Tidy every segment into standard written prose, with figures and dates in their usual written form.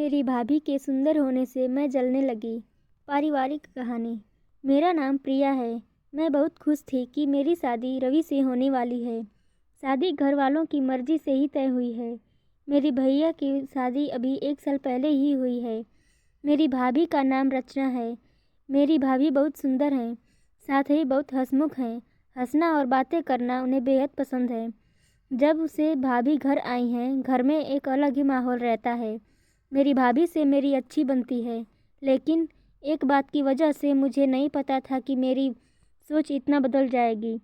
मेरी भाभी के सुंदर होने से मैं जलने लगी। पारिवारिक कहानी। मेरा नाम प्रिया है। मैं बहुत खुश थी कि मेरी शादी रवि से होने वाली है। शादी घर वालों की मर्जी से ही तय हुई है। मेरी भैया की शादी अभी 1 साल पहले ही हुई है। मेरी भाभी का नाम रचना है। मेरी भाभी बहुत सुंदर हैं, साथ ही बहुत हंसमुख हैं। हंसना और बातें करना उन्हें बेहद पसंद है। जब से भाभी घर आई हैं, घर में एक अलग ही माहौल रहता है। मेरी भाभी से मेरी अच्छी बनती है, लेकिन एक बात की वजह से मुझे नहीं पता था कि मेरी सोच इतना बदल जाएगी।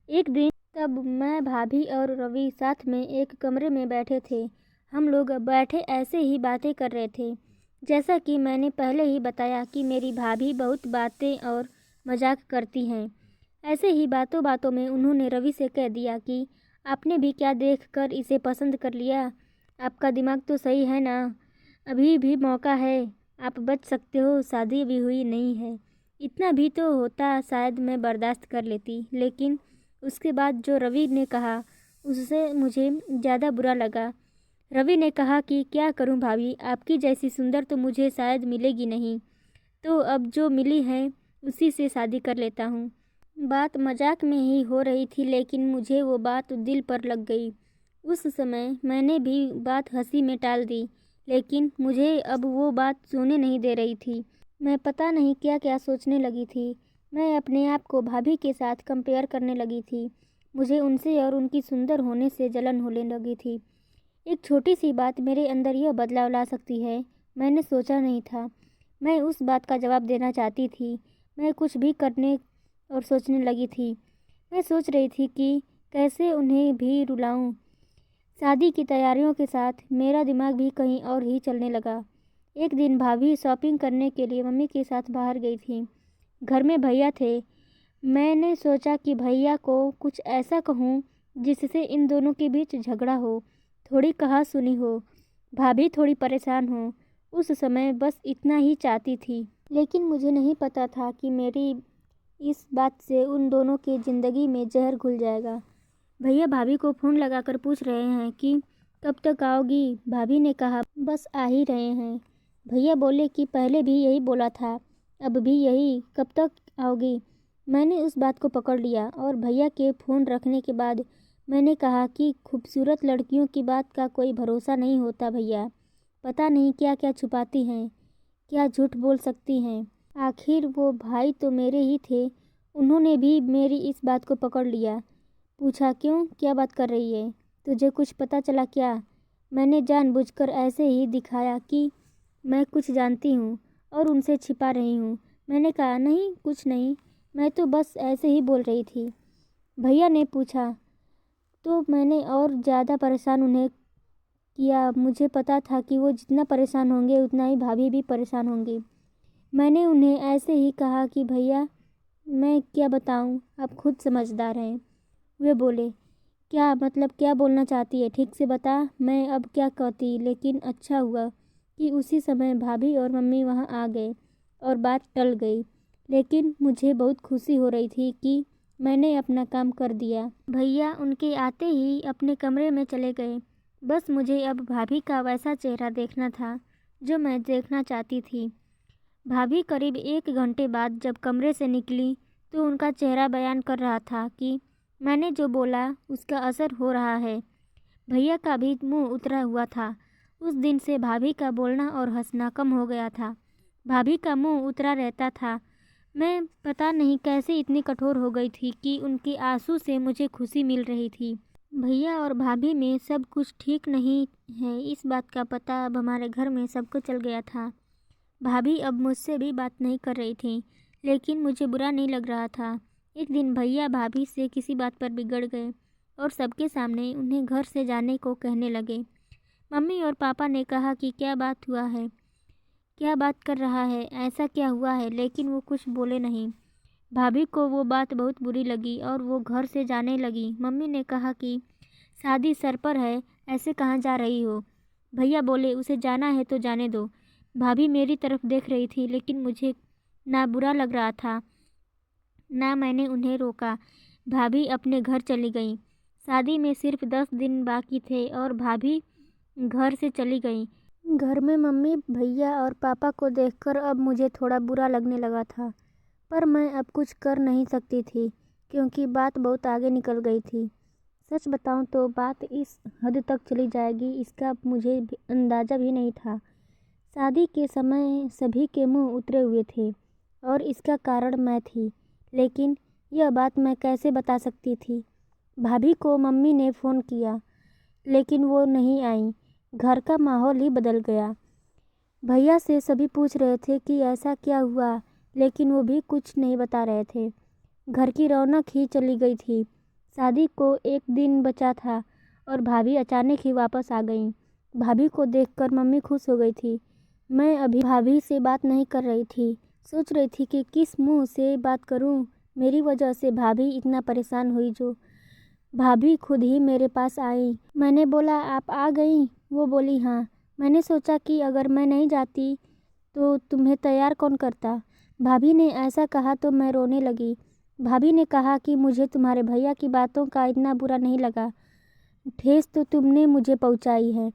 एक दिन तब मैं, भाभी और रवि साथ में एक कमरे में बैठे थे। हम लोग बैठे ऐसे ही बातें कर रहे थे। जैसा कि मैंने पहले ही बताया कि मेरी भाभी बहुत बातें और मजाक करती हैं। ऐसे ही बातों बातों में उन्होंने रवि से कह दिया कि आपने भी क्या देखकर इसे पसंद कर लिया? आपका दिमाग तो सही है ना? अभी भी मौका है, आप बच सकते हो, शादी भी हुई नहीं है। इतना भी तो होता शायद मैं बर्दाश्त कर लेती, लेकिन उसके बाद जो रवि ने कहा उससे मुझे ज़्यादा बुरा लगा। रवि ने कहा कि क्या करूं भाभी, आपकी जैसी सुंदर तो मुझे शायद मिलेगी नहीं, तो अब जो मिली है उसी से शादी कर लेता हूं। बात मजाक में ही हो रही थी, लेकिन मुझे वो बात दिल पर लग गई। उस समय मैंने भी बात हंसी में टाल दी, लेकिन मुझे अब वो बात सोने नहीं दे रही थी। मैं पता नहीं क्या क्या सोचने लगी थी। मैं अपने आप को भाभी के साथ कंपेयर करने लगी थी। मुझे उनसे और उनकी सुंदर होने से जलन होने लगी थी। एक छोटी सी बात मेरे अंदर यह बदलाव ला सकती है, मैंने सोचा नहीं था। मैं उस बात का जवाब देना चाहती थी। मैं कुछ भी करने और सोचने लगी थी। मैं सोच रही थी कि कैसे उन्हें भी रुलाऊं। शादी की तैयारियों के साथ मेरा दिमाग भी कहीं और ही चलने लगा। एक दिन भाभी शॉपिंग करने के लिए मम्मी के साथ बाहर गई थी। घर में भैया थे। मैंने सोचा कि भैया को कुछ ऐसा कहूँ जिससे इन दोनों के बीच झगड़ा हो, थोड़ी कहा सुनी हो, भाभी थोड़ी परेशान हो। उस समय बस इतना ही चाहती थी, लेकिन मुझे नहीं पता था कि मेरी इस बात से उन दोनों की ज़िंदगी में जहर घुल जाएगा। भैया भाभी को फ़ोन लगाकर पूछ रहे हैं कि कब तक आओगी। भाभी ने कहा बस आ ही रहे हैं। भैया बोले कि पहले भी यही बोला था, अब भी यही, कब तक आओगी। मैंने उस बात को पकड़ लिया और भैया के फ़ोन रखने के बाद मैंने कहा कि खूबसूरत लड़कियों की बात का कोई भरोसा नहीं होता भैया। पता नहीं क्या क्या छुपाती हैं, क्या झूठ बोल सकती हैं। आखिर वो भाई तो मेरे ही थे। उन्होंने भी मेरी इस बात को पकड़ लिया। पूछा क्यों, क्या बात कर रही है, तुझे कुछ पता चला क्या? मैंने जानबूझकर ऐसे ही दिखाया कि मैं कुछ जानती हूँ और उनसे छिपा रही हूँ। मैंने कहा नहीं, कुछ नहीं, मैं तो बस ऐसे ही बोल रही थी। भैया ने पूछा तो मैंने और ज़्यादा परेशान उन्हें किया। मुझे पता था कि वो जितना परेशान होंगे उतना ही भाभी भी परेशान होंगी। मैंने उन्हें ऐसे ही कहा कि भैया मैं क्या बताऊँ, आप खुद समझदार हैं। वे बोले क्या मतलब, क्या बोलना चाहती है, ठीक से बता। मैं अब क्या कहती, लेकिन अच्छा हुआ कि उसी समय भाभी और मम्मी वहाँ आ गए और बात टल गई। लेकिन मुझे बहुत खुशी हो रही थी कि मैंने अपना काम कर दिया। भैया उनके आते ही अपने कमरे में चले गए। बस मुझे अब भाभी का वैसा चेहरा देखना था जो मैं देखना चाहती थी। भाभी करीब 1 घंटे बाद जब कमरे से निकली तो उनका चेहरा बयान कर रहा था कि मैंने जो बोला उसका असर हो रहा है। भैया का भी मुंह उतरा हुआ था। उस दिन से भाभी का बोलना और हंसना कम हो गया था। भाभी का मुंह उतरा रहता था। मैं पता नहीं कैसे इतनी कठोर हो गई थी कि उनके आंसू से मुझे खुशी मिल रही थी। भैया और भाभी में सब कुछ ठीक नहीं है, इस बात का पता अब हमारे घर में सबको चल गया था। भाभी अब मुझसे भी बात नहीं कर रही थी, लेकिन मुझे बुरा नहीं लग रहा था। एक दिन भैया भाभी से किसी बात पर बिगड़ गए और सबके सामने उन्हें घर से जाने को कहने लगे। मम्मी और पापा ने कहा कि क्या बात हुआ है, क्या बात कर रहा है, ऐसा क्या हुआ है, लेकिन वो कुछ बोले नहीं। भाभी को वो बात बहुत बुरी लगी और वो घर से जाने लगी। मम्मी ने कहा कि शादी सर पर है, ऐसे कहाँ जा रही हो। भैया बोले उसे जाना है तो जाने दो। भाभी मेरी तरफ देख रही थी, लेकिन मुझे ना बुरा लग रहा था ना मैंने उन्हें रोका। भाभी अपने घर चली गईं। शादी में सिर्फ 10 दिन बाकी थे और भाभी घर से चली गईं। घर में मम्मी, भैया और पापा को देखकर अब मुझे थोड़ा बुरा लगने लगा था, पर मैं अब कुछ कर नहीं सकती थी क्योंकि बात बहुत आगे निकल गई थी। सच बताऊं तो बात इस हद तक चली जाएगी इसका मुझे अंदाज़ा भी नहीं था। शादी के समय सभी के मुंह उतरे हुए थे और इसका कारण मैं थी, लेकिन यह बात मैं कैसे बता सकती थी। भाभी को मम्मी ने फ़ोन किया, लेकिन वो नहीं आई। घर का माहौल ही बदल गया। भैया से सभी पूछ रहे थे कि ऐसा क्या हुआ, लेकिन वो भी कुछ नहीं बता रहे थे। घर की रौनक ही चली गई थी। शादी को एक दिन बचा था और भाभी अचानक ही वापस आ गईं। भाभी को देखकर मम्मी खुश हो गई थी। मैं अभी भाभी से बात नहीं कर रही थी, सोच रही थी कि किस मुंह से बात करूं। मेरी वजह से भाभी इतना परेशान हुई। जो भाभी खुद ही मेरे पास आई। मैंने बोला, आप आ गई? वो बोली, हाँ। मैंने सोचा कि अगर मैं नहीं जाती तो तुम्हें तैयार कौन करता। भाभी ने ऐसा कहा तो मैं रोने लगी। भाभी ने कहा कि मुझे तुम्हारे भैया की बातों का इतना बुरा नहीं लगा। ठेस तो तुमने मुझे पहुंचाई है।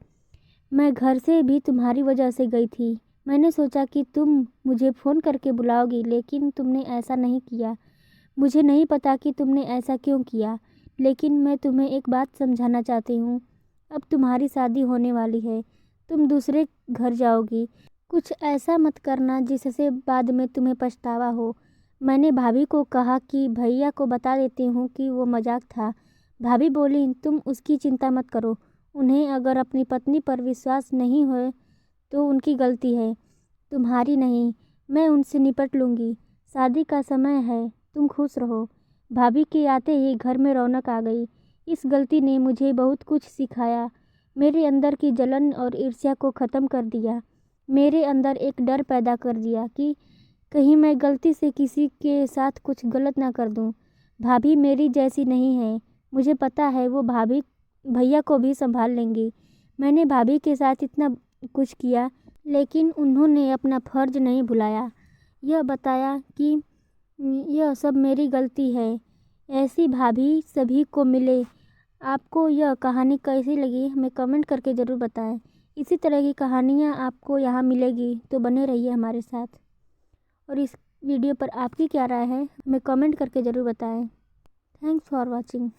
मैं घर से भी तुम्हारी वजह से गई थी। मैंने सोचा कि तुम मुझे फ़ोन करके बुलाओगी, लेकिन तुमने ऐसा नहीं किया। मुझे नहीं पता कि तुमने ऐसा क्यों किया, लेकिन मैं तुम्हें एक बात समझाना चाहती हूँ। अब तुम्हारी शादी होने वाली है, तुम दूसरे घर जाओगी। कुछ ऐसा मत करना जिससे बाद में तुम्हें पछतावा हो। मैंने भाभी को कहा कि भैया को बता देती हूँ कि वो मजाक था। भाभी बोली, तुम उसकी चिंता मत करो। उन्हें अगर अपनी पत्नी पर विश्वास नहीं हो तो उनकी गलती है, तुम्हारी नहीं। मैं उनसे निपट लूँगी। शादी का समय है, तुम खुश रहो। भाभी के आते ही घर में रौनक आ गई। इस गलती ने मुझे बहुत कुछ सिखाया। मेरे अंदर की जलन और ईर्ष्या को ख़त्म कर दिया। मेरे अंदर एक डर पैदा कर दिया कि कहीं मैं गलती से किसी के साथ कुछ गलत ना कर दूं। भाभी मेरी जैसी नहीं है। मुझे पता है वो भाभी भैया को भी संभाल लेंगी। मैंने भाभी के साथ इतना कुछ किया, लेकिन उन्होंने अपना फ़र्ज नहीं भुलाया। यह बताया कि यह सब मेरी गलती है। ऐसी भाभी सभी को मिले। आपको यह कहानी कैसी लगी हमें कमेंट करके ज़रूर बताएं। इसी तरह की कहानियाँ आपको यहाँ मिलेगी, तो बने रहिए हमारे साथ। और इस वीडियो पर आपकी क्या राय है हमें कमेंट करके ज़रूर बताएं। Thanks for watching.